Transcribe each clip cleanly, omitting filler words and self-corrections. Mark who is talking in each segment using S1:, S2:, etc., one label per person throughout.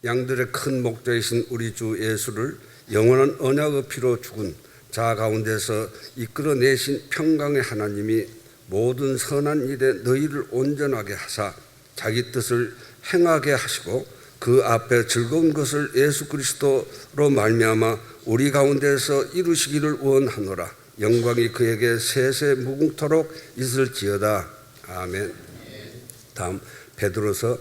S1: 양들의 큰 목자이신 우리 주 예수를 영원한 언약의 피로 죽은 자 가운데서 이끌어내신 평강의 하나님이 모든 선한 일에 너희를 온전하게 하사 자기 뜻을 행하게 하시고 그 앞에 즐거운 것을 예수 그리스도로 말미암아 우리 가운데서 이루시기를 원하노라. 영광이 그에게 세세 무궁토록 있을지어다. 아멘. 다음 베드로서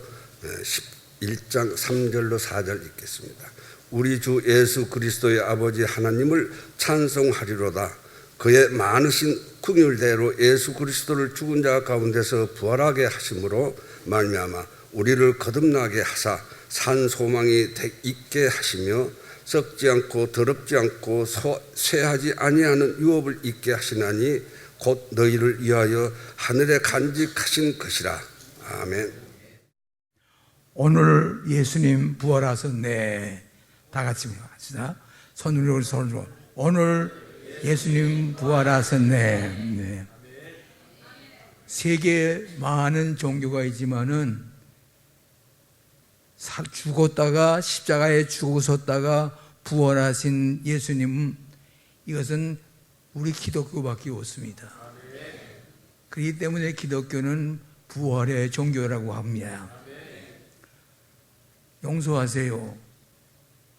S1: 11장 3절로 4절 읽겠습니다. 우리 주 예수 그리스도의 아버지 하나님을 찬송하리로다. 그의 많으신 긍휼대로 예수 그리스도를 죽은 자 가운데서 부활하게 하심으로 말미암아 우리를 거듭나게 하사 산 소망이 있게 하시며 썩지 않고 더럽지 않고 쇠하지 아니하는 유업을 있게 하시나니 곧 너희를 위하여 하늘에 간직하신 것이라. 아멘.
S2: 오늘 예수님 부활하셨네. 다 같이 합시다. 손으로 손으로. 오늘 예수님 부활하셨네. 네. 세계에 많은 종교가 있지만은 죽었다가 십자가에 죽으셨다가 부활하신 예수님, 이것은 우리 기독교밖에 없습니다. 그렇기 때문에 기독교는 부활의 종교라고 합니다. 용서하세요.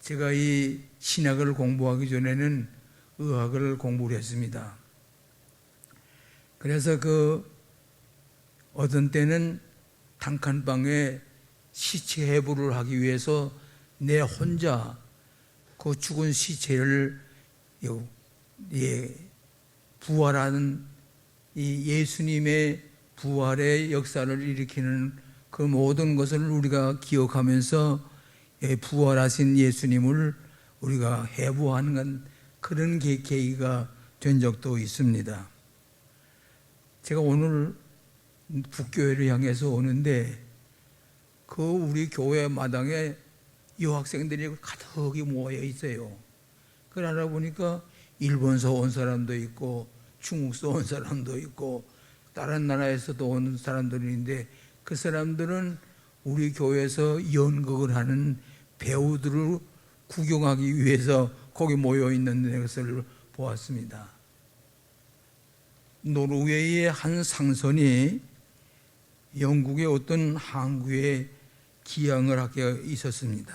S2: 제가 이 신학을 공부하기 전에는 의학을 공부를 했습니다. 그래서 어떤 때는 단칸방에 시체 해부를 하기 위해서 내 혼자 그 죽은 시체를 부활하는 이 예수님의 부활의 역사를 일으키는 그 모든 것을 우리가 기억하면서 부활하신 예수님을 우리가 해부하는 그런 계기가 된 적도 있습니다. 제가 오늘 북교회를 향해서 오는데 우리 교회 마당에 여학생들이 가득히 모여 있어요. 그걸 알아보니까 일본에서 온 사람도 있고 중국에서 온 사람도 있고 다른 나라에서도 온 사람들인데 그 사람들은 우리 교회에서 연극을 하는 배우들을 구경하기 위해서 거기 모여 있는 것을 보았습니다. 노르웨이의 한 상선이 영국의 어떤 항구에 기항을 하게 있었습니다.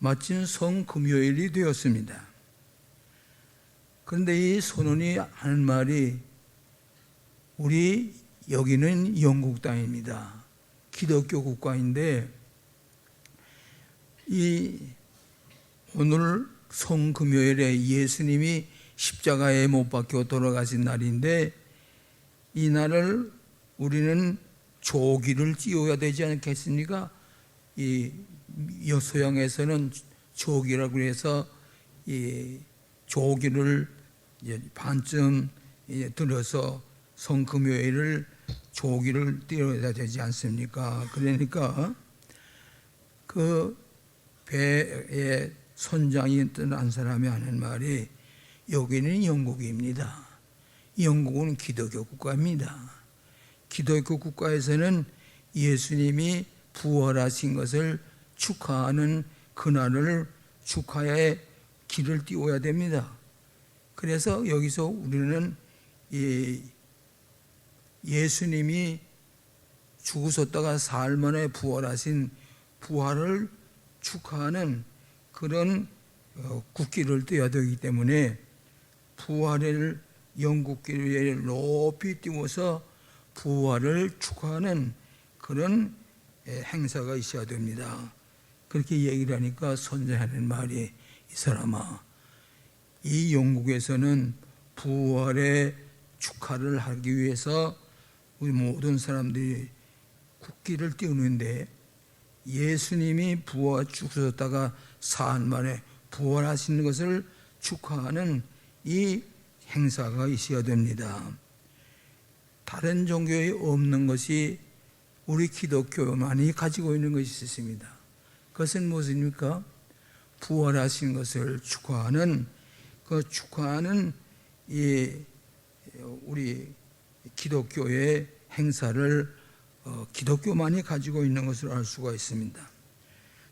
S2: 마침 성금요일이 되었습니다. 그런데 이 선원이 하는 말이 우리 여기는 영국 땅입니다. 기독교 국가인데 오늘 성금요일에 예수님이 십자가에 못 박혀 돌아가신 날인데 이 날을 우리는 조기를 띄워야 되지 않겠습니까? 이 소양에서는 조기라고 해서 이 조기를 반쯤 들어서 성금요일을 조기를 띄워야 되지 않습니까? 그러니까 그 배에 선장이 뜬 사람이 하는 말이 여기는 영국입니다. 영국은 기독교 국가입니다. 기독교 국가에서는 예수님이 부활하신 것을 축하하는 그날을 축하의 길을 띄워야 됩니다. 그래서 여기서 우리는 예수님이 죽으셨다가 사흘 만에 부활하신 부활을 축하하는 그런 국기를 띄워야 되기 때문에 부활을 영국기를 높이 띄워서 부활을 축하하는 그런 행사가 있어야 됩니다. 그렇게 얘기를 하니까 선생하는 말이 이 사람아, 이 영국에서는 부활의 축하를 하기 위해서 우리 모든 사람들이 국기를 띄우는데 예수님이 죽으셨다가 사흘 만에 부활하시는 것을 축하하는 이 행사가 있어야 됩니다. 다른 종교에 없는 것이 우리 기독교만이 가지고 있는 것이 있습니다. 그것은 무엇입니까? 부활하신 것을 축하하는 우리 기독교의 행사를 기독교만이 가지고 있는 것을 알 수가 있습니다.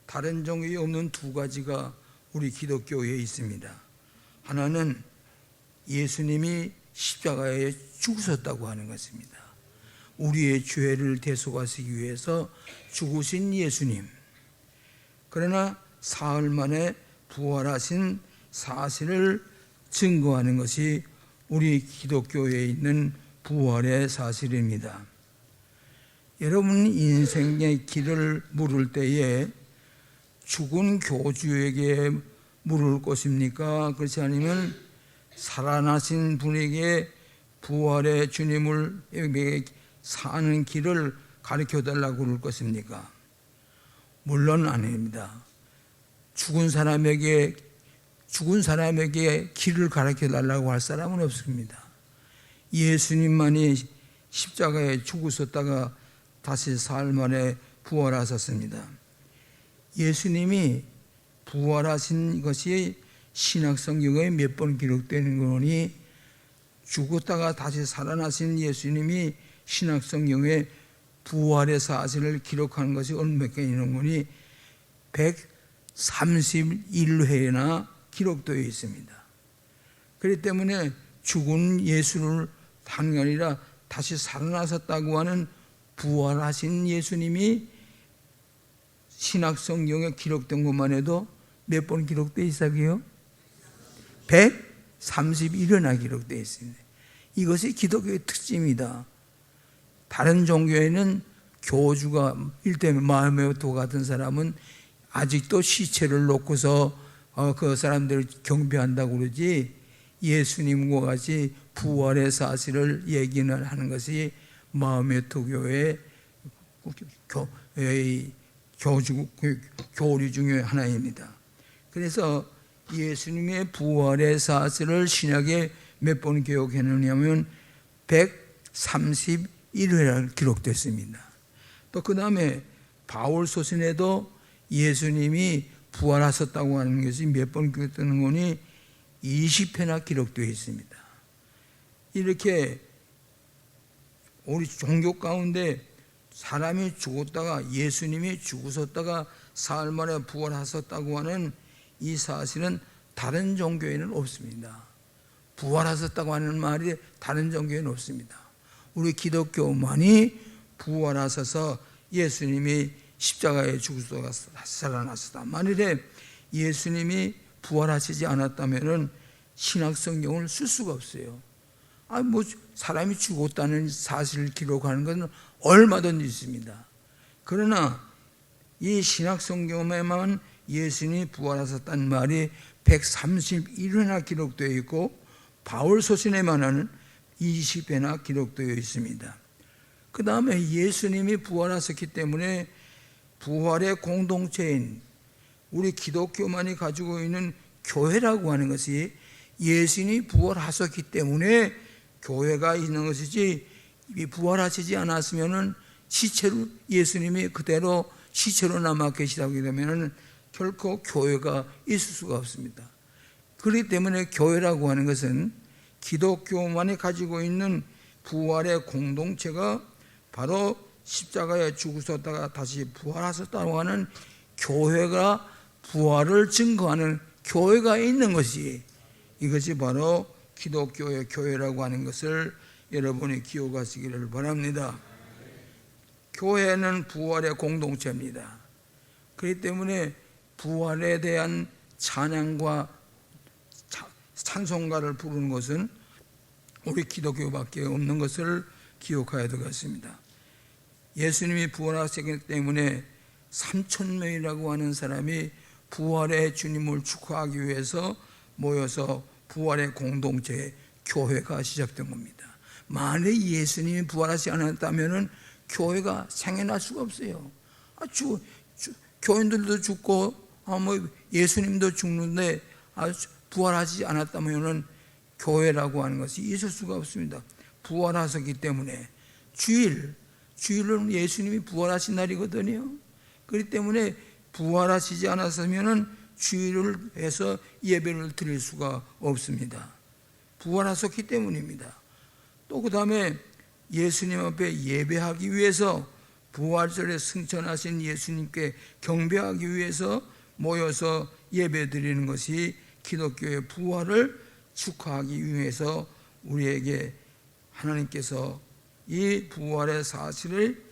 S2: 다른 종교에 없는 두 가지가 우리 기독교에 있습니다. 하나는 예수님이 십자가에 죽으셨다고 하는 것입니다. 우리의 죄를 대속하시기 위해서 죽으신 예수님. 그러나 사흘 만에 부활하신 사실을 증거하는 것이 우리 기독교에 있는 부활의 사실입니다. 여러분 인생의 길을 물을 때에 죽은 교주에게 물을 것입니까? 그렇지 않으면 살아나신 분에게 부활의 주님을 사는 길을 가르쳐 달라고 그럴 것입니까? 물론 아닙니다. 죽은 사람에게 길을 가르쳐 달라고 할 사람은 없습니다. 예수님만이 십자가에 죽으셨다가 다시 사흘 만에 부활하셨습니다. 예수님이 부활하신 것이 신약성경에 몇 번 기록되는 거니 죽었다가 다시 살아나신 예수님이 신약성경에 부활의 사실을 기록하는 것이 얼마 개 있는 거니 131회나 기록되어 있습니다. 그렇기 때문에 죽은 예수를 한 게 아니라 다시 살아나셨다고 하는 부활하신 예수님이 신약성경에 기록된 것만 해도 몇 번 기록되어 있어요? 131회나 기록되어 있습니다. 이것이 기독교의 특징입니다. 다른 종교에는 교주가 일테면 마음에도 같은 사람은 아직도 시체를 놓고서 그 사람들을 경배한다고 그러지, 예수님과 같이 부활의 사실을 얘기는 하는 것이 마음의 토교의 교리 중에 하나입니다. 그래서 예수님의 부활의 사실을 신약에 몇 번 기록했느냐면 131회나 기록됐습니다. 또 그 다음에 바울 소신에도 예수님이 부활하셨다고 하는 것이 몇 번 기록되는 거니 20회나 기록되어 있습니다. 이렇게 우리 종교 가운데 사람이 죽었다가 예수님이 죽으셨다가 사흘 만에 부활하셨다고 하는 이 사실은 다른 종교에는 없습니다. 부활하셨다고 하는 말이 다른 종교에는 없습니다. 우리 기독교만이 부활하셔서 예수님이 십자가에 죽으셨다가 살아나셨다. 만일에 예수님이 부활하시지 않았다면 신약성경을 쓸 수가 없어요. 사람이 죽었다는 사실을 기록하는 것은 얼마든지 있습니다. 그러나 이 신약성경에만 예수님이 부활하셨다는 말이 131회나 기록되어 있고 바울 소신에만은 20회나 기록되어 있습니다. 그 다음에 예수님이 부활하셨기 때문에 부활의 공동체인 우리 기독교만이 가지고 있는 교회라고 하는 것이 예수님이 부활하셨기 때문에 교회가 있는 것이지, 부활하시지 않았으면 시체로 예수님이 그대로 시체로 남아 계시다고 되면 결코 교회가 있을 수가 없습니다. 그렇기 때문에 교회라고 하는 것은 기독교만이 가지고 있는 부활의 공동체가 바로 십자가에 죽으셨다가 다시 부활하셨다고 하는 교회가 부활을 증거하는 교회가 있는 것이, 이것이 바로 기독교의 교회라고 하는 것을 여러분이 기억하시기를 바랍니다. 교회는 부활의 공동체입니다. 그렇기 때문에 부활에 대한 찬양과 찬송가를 부르는 것은 우리 기독교밖에 없는 것을 기억해야 되겠습니다. 예수님이 부활하셨기 때문에 3,000명이라고 하는 사람이 부활의 주님을 축하하기 위해서 모여서 부활의 공동체 교회가 시작된 겁니다. 만약 예수님이 부활하지 않았다면 교회가 생겨날 수가 없어요. 교인들도 죽고 예수님도 죽는데 부활하지 않았다면 교회라고 하는 것이 있을 수가 없습니다. 부활하셨기 때문에 주일은 예수님이 부활하신 날이거든요. 그렇기 때문에 부활하시지 않았으면 주일을 해서 예배를 드릴 수가 없습니다. 부활하셨기 때문입니다. 또 그 다음에 예수님 앞에 예배하기 위해서 부활절에 승천하신 예수님께 경배하기 위해서 모여서 예배드리는 것이 기독교의 부활을 축하하기 위해서 우리에게 하나님께서 이 부활의 사실을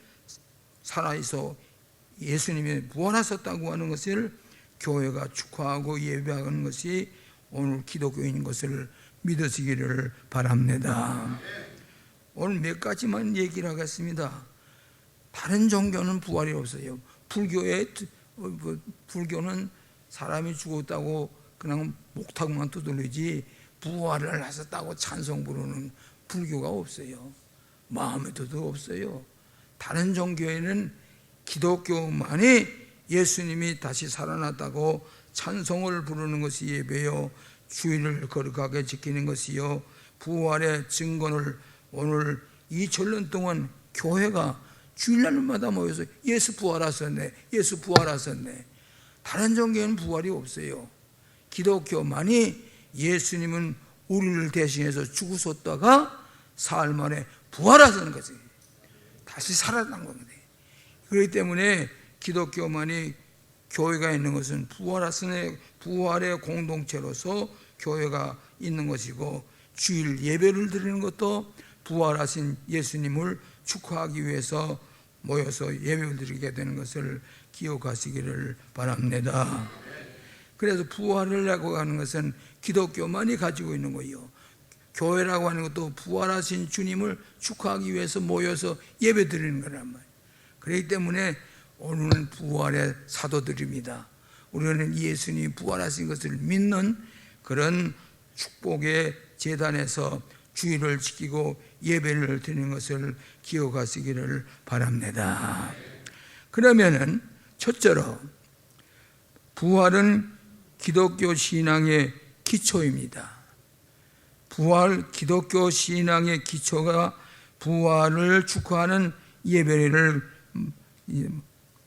S2: 살아있어 예수님이 부활하셨다고 하는 것을 교회가 축하하고 예배하는 것이 오늘 기독교인 것을 믿으시기를 바랍니다. 오늘 몇 가지만 얘기를 하겠습니다. 다른 종교는 부활이 없어요. 불교는 사람이 죽었다고 그냥 목탁만 두드리지 부활을 하셨다고 찬송 부르는 불교가 없어요. 마음에도 없어요. 다른 종교에는 기독교만이 예수님이 다시 살아났다고 찬송을 부르는 것이 예배요, 주일을 거룩하게 지키는 것이요, 부활의 증거를 오늘 2000년 동안 교회가 주일날마다 모여서 예수 부활하셨네, 예수 부활하셨네. 다른 종교에는 부활이 없어요. 기독교만이 예수님은 우리를 대신해서 죽으셨다가 사흘 만에 부활하시는 거지. 다시 살아난 겁니다. 그렇기 때문에 기독교만이 교회가 있는 것은 부활의 공동체로서 교회가 있는 것이고, 주일 예배를 드리는 것도 부활하신 예수님을 축하하기 위해서 모여서 예배를 드리게 되는 것을 기억하시기를 바랍니다. 그래서 부활이라고 하는 것은 기독교만이 가지고 있는 거예요. 교회라고 하는 것도 부활하신 주님을 축하하기 위해서 모여서 예배 드리는 거란 말이에요. 그렇기 때문에 오늘은 부활의 사도들입니다. 우리는 예수님이 부활하신 것을 믿는 그런 축복의 제단에서 주일을 지키고 예배를 드리는 것을 기억하시기를 바랍니다. 그러면은 첫째로 부활은 기독교 신앙의 기초입니다. 기독교 신앙의 기초가 부활을 축하하는 예배를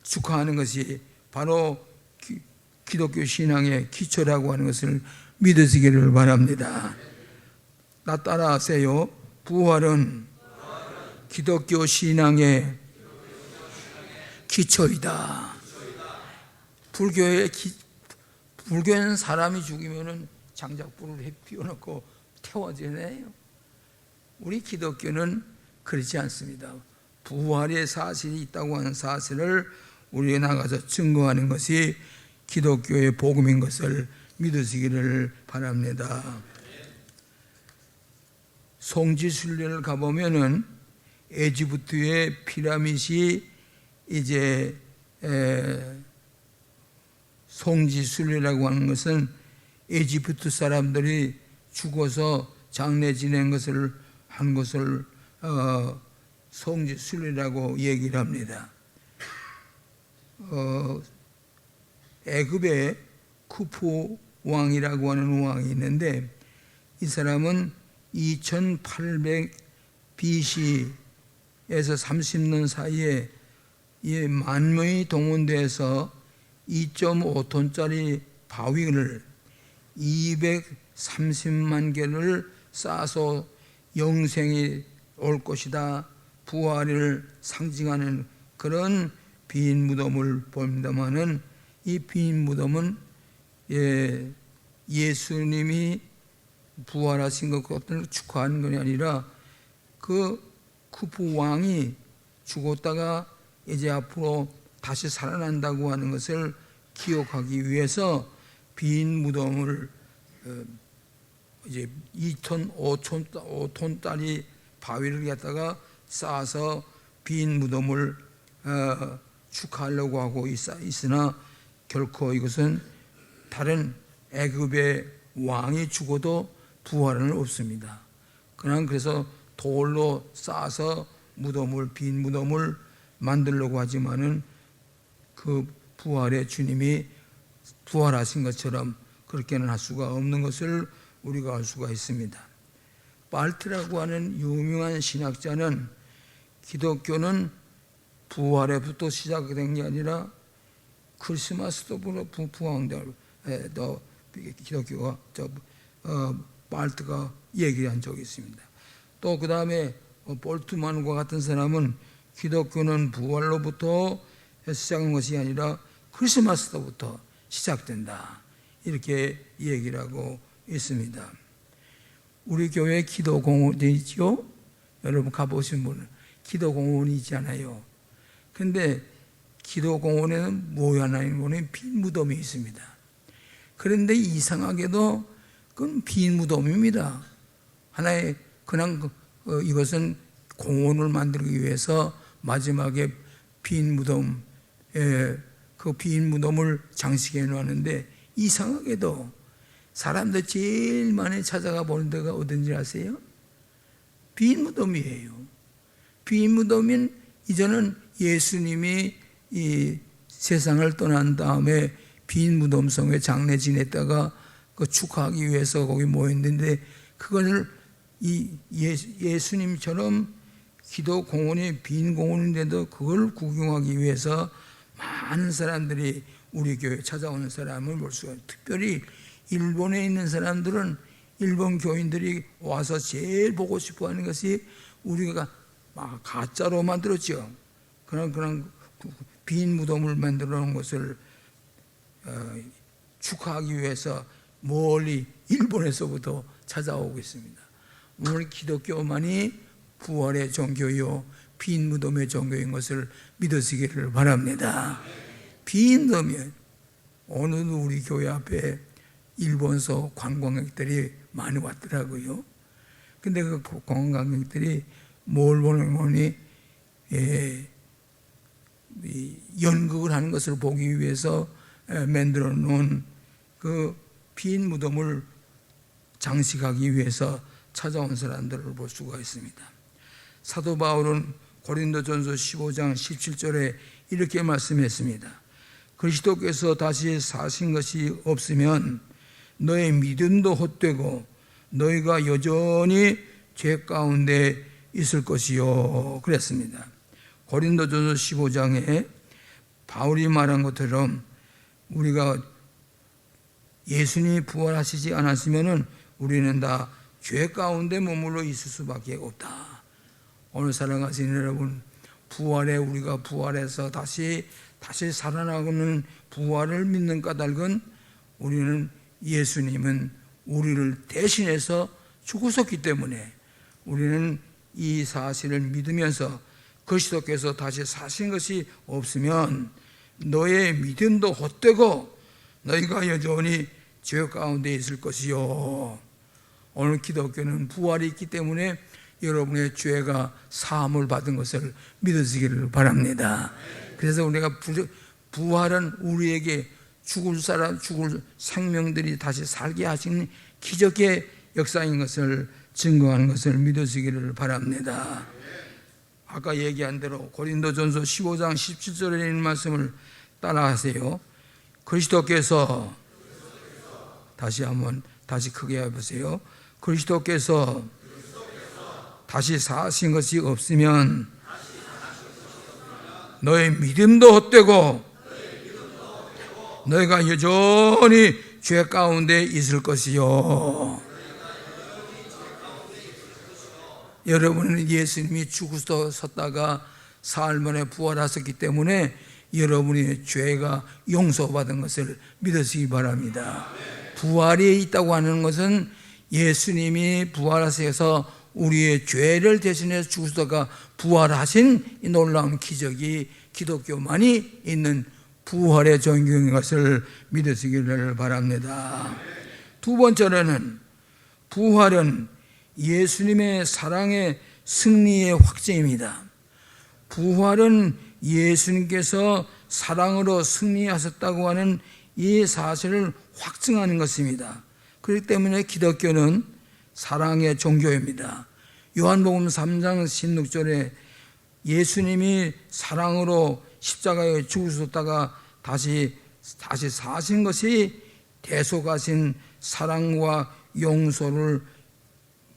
S2: 축하하는 것이 바로 기독교 신앙의 기초라고 하는 것을 믿으시기를 바랍니다. 나 따라하세요. 부활은 기독교 신앙의 기초이다. 불교에는 사람이 죽으면 장작불을 피워놓고 태워지네요. 우리 기독교는 그렇지 않습니다. 부활의 사실이 있다고 하는 사실을 우리가 나가서 증거하는 것이 기독교의 복음인 것을 믿으시기를 바랍니다. 송지순례를 가보면은 에집트의 피라밋이 이제 송지순례라고 하는 것은 에집트 사람들이 죽어서 장례 지낸 것을 한 것을 송지순례라고 얘기를 합니다. 애굽에 쿠푸 왕이라고 하는 왕이 있는데, 이 사람은 2800 BC에서 30년 사이에 이 만명이 동원돼서 2.5톤짜리 바위를 230만 개를 쌓아서 영생이 올 것이다, 부활을 상징하는 그런 빈 무덤을 봅니다마는, 이 빈 무덤은 예수님이 부활하신 것을 축하하는 것이 아니라 그 쿠푸 왕이 죽었다가 이제 앞으로 다시 살아난다고 하는 것을 기억하기 위해서 빈 무덤을 이제 2톤, 5톤짜리 바위를 갖다가 쌓아서 빈 무덤을 축하하려고 하고 있으나 결코 이것은 다른 애굽의 왕이 죽어도 부활은 없습니다. 그냥 그래서 돌로 쌓아서 빈 무덤을 만들려고 하지만은 그 부활의 주님이 부활하신 것처럼 그렇게는 할 수가 없는 것을 우리가 알 수가 있습니다. 발트라고 하는 유명한 신학자는 기독교는 부활에부터 시작된 게 아니라 크리스마스도 부활한다. 기독교가 발트가 얘기한 적이 있습니다. 또 그 다음에 볼트만과 같은 사람은 기독교는 부활로부터 시작한 것이 아니라 크리스마스로부터 시작된다. 이렇게 얘기를 하고 있습니다. 우리 교회 기도 공원이 있죠? 여러분 가보신 분은 기도 공원이 있잖아요. 근데 기도 공원에는 뭐 하나님 보면 빈 무덤이 있습니다. 그런데 이상하게도 그건 빈 무덤입니다. 하나의 그냥 이것은 공원을 만들기 위해서 마지막에 빈 무덤, 그 빈 무덤을 장식해 놓았는데 이상하게도 사람들 제일 많이 찾아가 보는 데가 어딘지 아세요? 빈 무덤이에요. 빈 무덤인 이전은 예수님이 이 세상을 떠난 다음에 빈 무덤성에 장례 지냈다가 그 축하하기 위해서 거기 모였는데 그것을 이 예수님처럼 기도 공원이 빈 공원인데도 그걸 구경하기 위해서 많은 사람들이 우리 교회에 찾아오는 사람을 볼 수가 있어요. 특별히 일본에 있는 사람들은 일본 교인들이 와서 제일 보고 싶어 하는 것이 우리가 막 가짜로 만들었죠. 그런 빈 무덤을 만들어 놓은 것을 축하하기 위해서 멀리 일본에서부터 찾아오고 있습니다. 오늘 기독교만이 부활의 종교요 빈 무덤의 종교인 것을 믿으시기를 바랍니다. 빈 무덤이 오늘 우리 교회 앞에 일본서 관광객들이 많이 왔더라고요. 근데 그 관광객들이 뭘 보는 거니? 연극을 하는 것을 보기 위해서 만들어 놓은 그 빈 무덤을 장식하기 위해서 찾아온 사람들을 볼 수가 있습니다. 사도 바울은 고린도전서 15장 17절에 이렇게 말씀했습니다. 그리스도께서 다시 사신 것이 없으면 너의 믿음도 헛되고 너희가 여전히 죄 가운데 있을 것이요 그랬습니다. 고린도전서 15장에 바울이 말한 것처럼 우리가 예수님이 부활하시지 않았으면 우리는 다 죄 가운데 머물러 있을 수밖에 없다. 오늘 사랑하시는 여러분, 부활에 우리가 부활해서 다시 살아나고는 부활을 믿는 까닭은 우리는 예수님은 우리를 대신해서 죽으셨기 때문에 우리는 이 사실을 믿으면서 그리스도께서 다시 사신 것이 없으면 너의 믿음도 헛되고 너희가 여전히 죄 가운데 있을 것이요. 오늘 기독교는 부활이 있기 때문에 여러분의 죄가 사함을 받은 것을 믿으시기를 바랍니다. 그래서 우리가 부활은 우리에게 죽을 생명들이 다시 살게 하시는 기적의 역사인 것을 증거하는 것을 믿으시기를 바랍니다. 아까 얘기한 대로 고린도전서 15장 17절에 있는 말씀을 따라하세요. 그리스도께서 다시 크게 해보세요. 그리스도께서 다시 사신 것이 없으면 너의 믿음도 헛되고 너희가 여전히 죄 가운데 있을 것이요. 여러분은 예수님이 죽으셨다가 사흘 만에 부활하셨기 때문에 여러분의 죄가 용서받은 것을 믿으시기 바랍니다. 부활이 있다고 하는 것은 예수님이 부활하셔서 우리의 죄를 대신해서 죽으셨다가 부활하신 이 놀라운 기적이 기독교만이 있는 부활의 종교인 것을 믿으시기를 바랍니다. 두 번째로는 부활은 예수님의 사랑의 승리의 확증입니다. 부활은 예수님께서 사랑으로 승리하셨다고 하는 이 사실을 확증하는 것입니다. 그렇기 때문에 기독교는 사랑의 종교입니다. 요한복음 3장 16절에 예수님이 사랑으로 십자가에 죽으셨다가 다시 사신 것이 대속하신 사랑과 용서를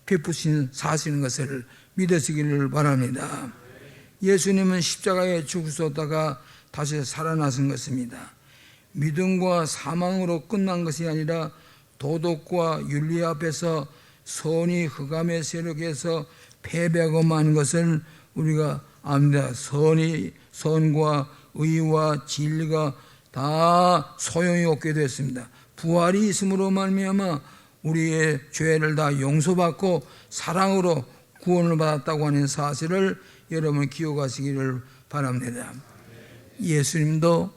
S2: 베푸신 사시는 것을 믿으시기를 바랍니다. 예수님은 십자가에 죽으셨다가 다시 살아나신 것입니다. 믿음과 사망으로 끝난 것이 아니라 도덕과 윤리 앞에서 선이 흑암의 세력에서 패배하고 마는 것을 우리가 압니다. 선과 의와 진리가 다 소용이 없게 됐습니다. 부활이 있음으로 말미암아 우리의 죄를 다 용서받고 사랑으로 구원을 받았다고 하는 사실을 여러분 기억하시기를 바랍니다. 예수님도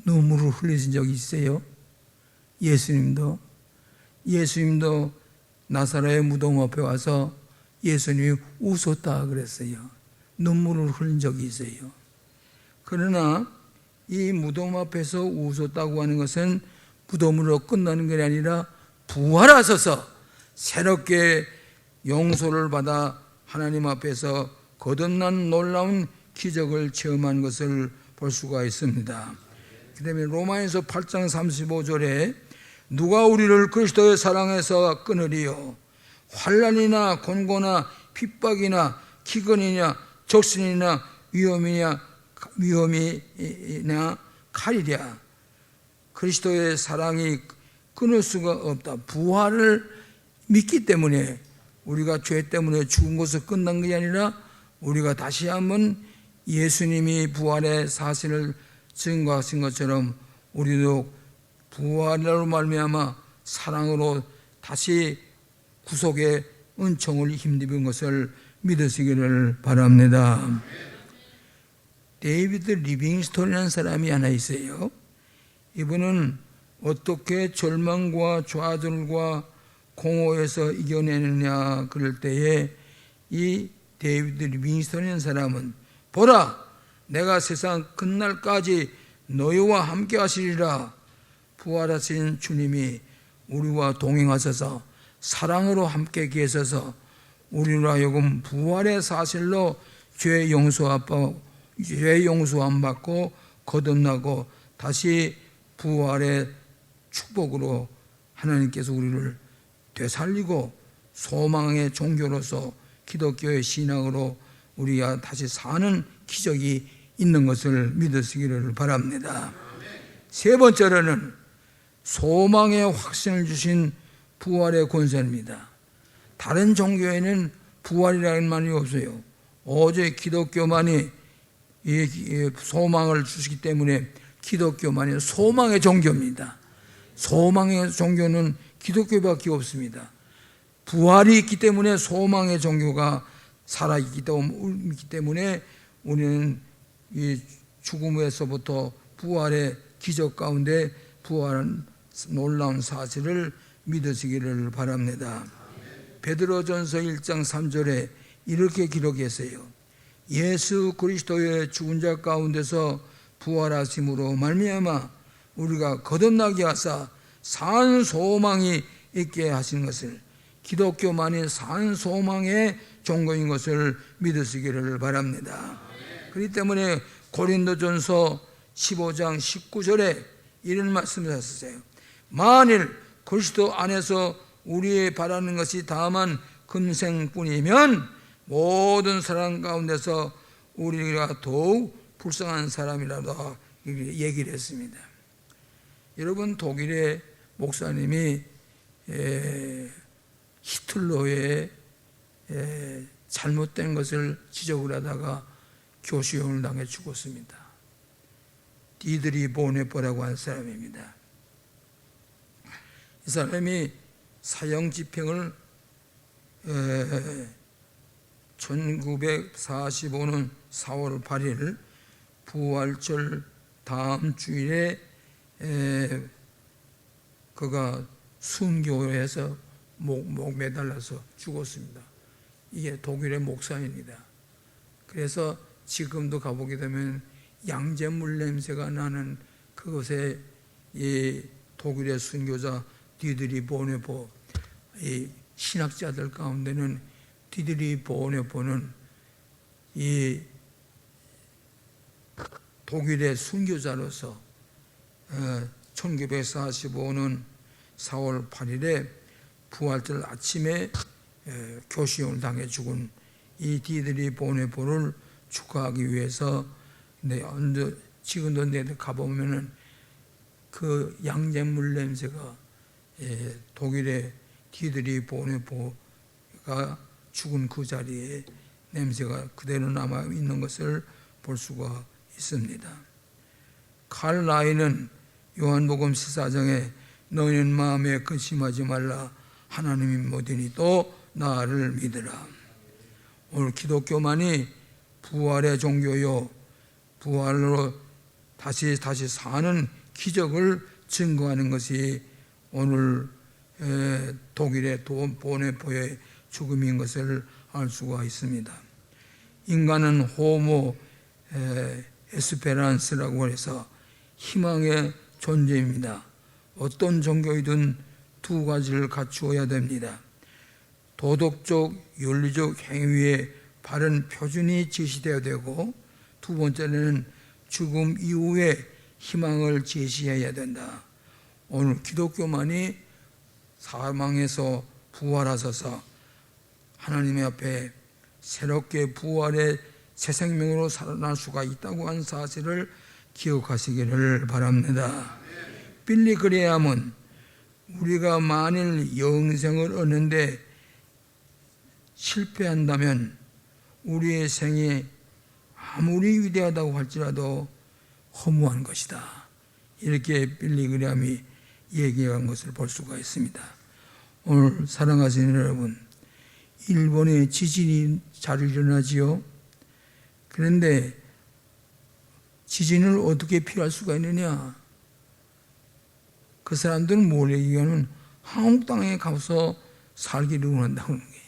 S2: 눈물을 흘리신 적이 있어요. 예수님도 나사로의 무덤 앞에 와서 예수님이 웃었다 그랬어요. 눈물을 흘린 적이 있어요. 그러나 이 무덤 앞에서 웃었다고 하는 것은 무덤으로 끝나는 게 아니라 부활하셔서 새롭게 용서를 받아 하나님 앞에서 거듭난 놀라운 기적을 체험한 것을 볼 수가 있습니다. 그 다음에 로마에서 8장 35절에 누가 우리를 그리스도의 사랑에서 끊으리요? 환난이나 곤고나 핍박이나 기근이냐 적신이나 위험이나 칼이랴. 그리스도의 사랑이 끊을 수가 없다. 부활을 믿기 때문에 우리가 죄 때문에 죽은 것을 끝난 것이 아니라 우리가 다시 한번 예수님이 부활의 사실을 증거하신 것처럼 우리도 부활로 말미암아 사랑으로 다시 구속의 은총을 힘입은 것을 믿으시기를 바랍니다. 데이비드 리빙스톤이라는 사람이 하나 있어요. 이분은 어떻게 절망과 좌절과 공허에서 이겨내느냐 그럴 때에 이 데이비드 리빙스톤이라는 사람은 보라 내가 세상 끝날까지 너희와 함께 하시리라. 부활하신 주님이 우리와 동행하셔서 사랑으로 함께 계셔서 우리로 하여금 부활의 사실로 죄 용서함 받고 거듭나고 다시 부활의 축복으로 하나님께서 우리를 되살리고 소망의 종교로서 기독교의 신앙으로 우리가 다시 사는 기적이 있는 것을 믿으시기를 바랍니다. 세 번째로는 소망의 확신을 주신 부활의 권세입니다. 다른 종교에는 부활이라는 말이 없어요. 오직 기독교만이 소망을 주시기 때문에 기독교만이 소망의 종교입니다. 소망의 종교는 기독교밖에 없습니다. 부활이 있기 때문에 소망의 종교가 살아있기 때문에 우리는 이 죽음에서부터 부활의 기적 가운데 부활한 놀라운 사실을 믿으시기를 바랍니다. 베드로전서 1장 3절에 이렇게 기록했어요. 예수 그리스도의 죽은 자 가운데서 부활하심으로 말미암아 우리가 거듭나게 하사 산 소망이 있게 하신 것을, 기독교만이 산 소망의 종교인 것을 믿으시기를 바랍니다. 그렇기 때문에 고린도전서 15장 19절에 이런 말씀을 하셨어요. 만일 그리스도 안에서 우리의 바라는 것이 다만 금생뿐이면 모든 사람 가운데서 우리가 더욱 불쌍한 사람이라도 얘기를 했습니다. 여러분, 독일의 목사님이 히틀러의 잘못된 것을 지적을 하다가 교수형을 당해 죽었습니다. 디드리 보네포라고 하는 사람입니다. 이 사람이 사형 집행을 1945년 4월 8일 부활절 다음 주일에 그가 순교해서 목 매달려서 죽었습니다. 이게 독일의 목사입니다. 그래서 지금도 가보게 되면 양잿물 냄새가 나는 그곳에 이 독일의 순교자 디드리 보네포, 이 신학자들 가운데는 디드리 보네포는 이 독일의 순교자로서 1945년 4월 8일에 부활절 아침에 교시형을 당해 죽은 이 디드리 보네포를 축하하기 위해서 지금도 내가 가보면은 그 양잿물 냄새가 독일의 디드리 보네포가 죽은 그 자리에 냄새가 그대로 남아 있는 것을 볼 수가 있습니다. 칼 라인은 요한복음 14장에 너희는 마음에 근심하지 말라 하나님이 모되니 또 나를 믿으라. 오늘 기독교만이 부활의 종교요, 부활로 다시 사는 기적을 증거하는 것이 오늘 독일의 보네포의 죽음인 것을 알 수가 있습니다. 인간은 호모 에스페란스라고 해서 희망의 존재입니다. 어떤 종교이든 두 가지를 갖추어야 됩니다. 도덕적, 윤리적 행위의 바른 표준이 제시되어야 되고, 두 번째는 죽음 이후에 희망을 제시해야 된다. 오늘 기독교만이 사망에서 부활하셔서 하나님의 앞에 새롭게 부활의 새 생명으로 살아날 수가 있다고 하는 사실을 기억하시기를 바랍니다. 빌리 그레함은 우리가 만일 영생을 얻는데 실패한다면 우리의 생이 아무리 위대하다고 할지라도 허무한 것이다. 이렇게 빌리 그레함이 얘기한 것을 볼 수가 있습니다. 오늘 사랑하시는 여러분, 일본에 지진이 잘 일어나지요. 그런데 지진을 어떻게 피할 수가 있느냐? 그 사람들은 뭘 얘기하면 한국 땅에 가서 살기를 원한다고 하는 거예요.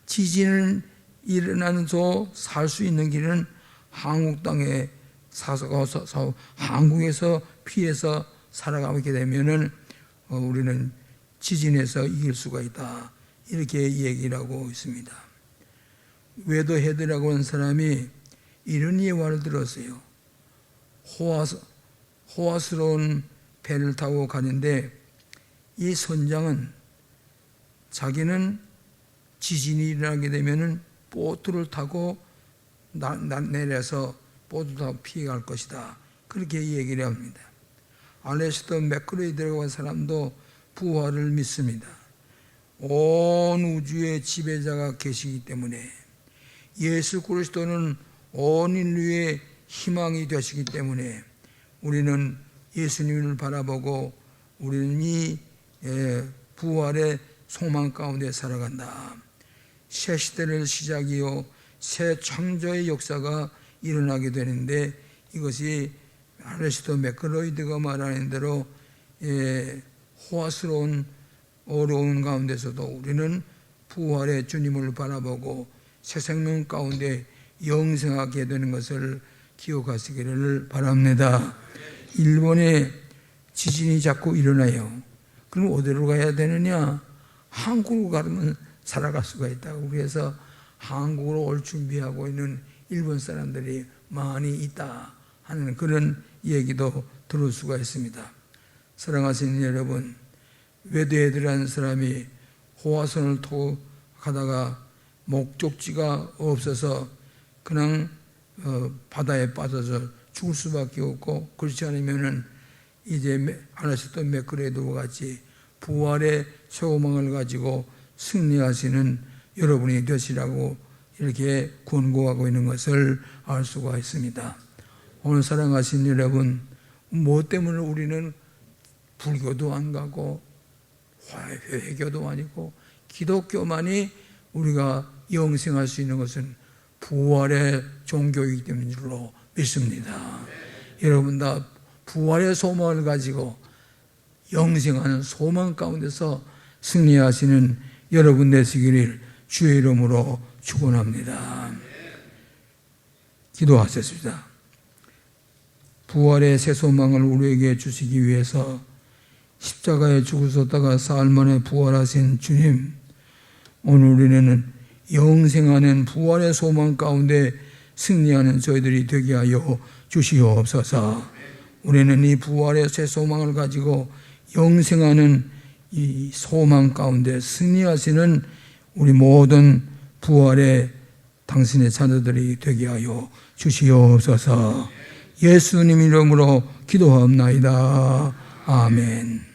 S2: 지진을 일어나면서 살 수 있는 길은 한국 땅에 사서 한국에서 피해서 살아가게 되면은 우리는 지진에서 이길 수가 있다. 이렇게 얘기를 하고 있습니다. 웨더 헤드라고 하는 사람이 이런 예화를 들었어요. 호화스러운 배를 타고 가는데 이 선장은 자기는 지진이 일어나게 되면은 보트를 타고 내려서 보트 타고 피해갈 것이다. 그렇게 얘기를 합니다. 알레스터 맥그레이드라고 하는 사람도 부활을 믿습니다. 온 우주의 지배자가 계시기 때문에 예수 그리스도는 온 인류의 희망이 되시기 때문에 우리는 예수님을 바라보고 우리는 이 부활의 소망 가운데 살아간다. 새 시대를 시작이요 새 창조의 역사가 일어나게 되는데 이것이 알레스터 맥그레이드가 말하는 대로 호화스러운 어려운 가운데서도 우리는 부활의 주님을 바라보고 새 생명 가운데 영생하게 되는 것을 기억하시기를 바랍니다. 일본에 지진이 자꾸 일어나요. 그럼 어디로 가야 되느냐? 한국으로 가면 살아갈 수가 있다고. 그래서 한국으로 올 준비하고 있는 일본 사람들이 많이 있다 하는 그런 얘기도 들을 수가 있습니다. 사랑하시는 여러분, 웨드헤드라는 사람이 호화선을 타고 가다가 목적지가 없어서 그냥 바다에 빠져서 죽을 수밖에 없고, 그렇지 않으면은 이제 알레스터 맥그레이드와 같이 부활의 소망을 가지고 승리하시는 여러분이 되시라고 이렇게 권고하고 있는 것을 알 수가 있습니다. 오늘 사랑하신 여러분, 뭐 때문에 우리는 불교도 안 가고 회교도 아니고 기독교만이 우리가 영생할 수 있는 것은 부활의 종교이기 때문인 줄로 믿습니다. 여러분 다 부활의 소망을 가지고 영생하는 소망 가운데서 승리하시는 여러분 되시기를 주의 이름으로 축원합니다. 기도하셨습니다. 부활의 새 소망을 우리에게 주시기 위해서 십자가에 죽으셨다가 사흘 만에 부활하신 주님, 오늘 우리는 영생하는 부활의 소망 가운데 승리하는 저희들이 되게 하여 주시옵소서. 우리는 이 부활의 새 소망을 가지고 영생하는 이 소망 가운데 승리하시는 우리 모든 부활의 당신의 자녀들이 되게 하여 주시옵소서. 예수님 이름으로 기도합나이다. 아멘.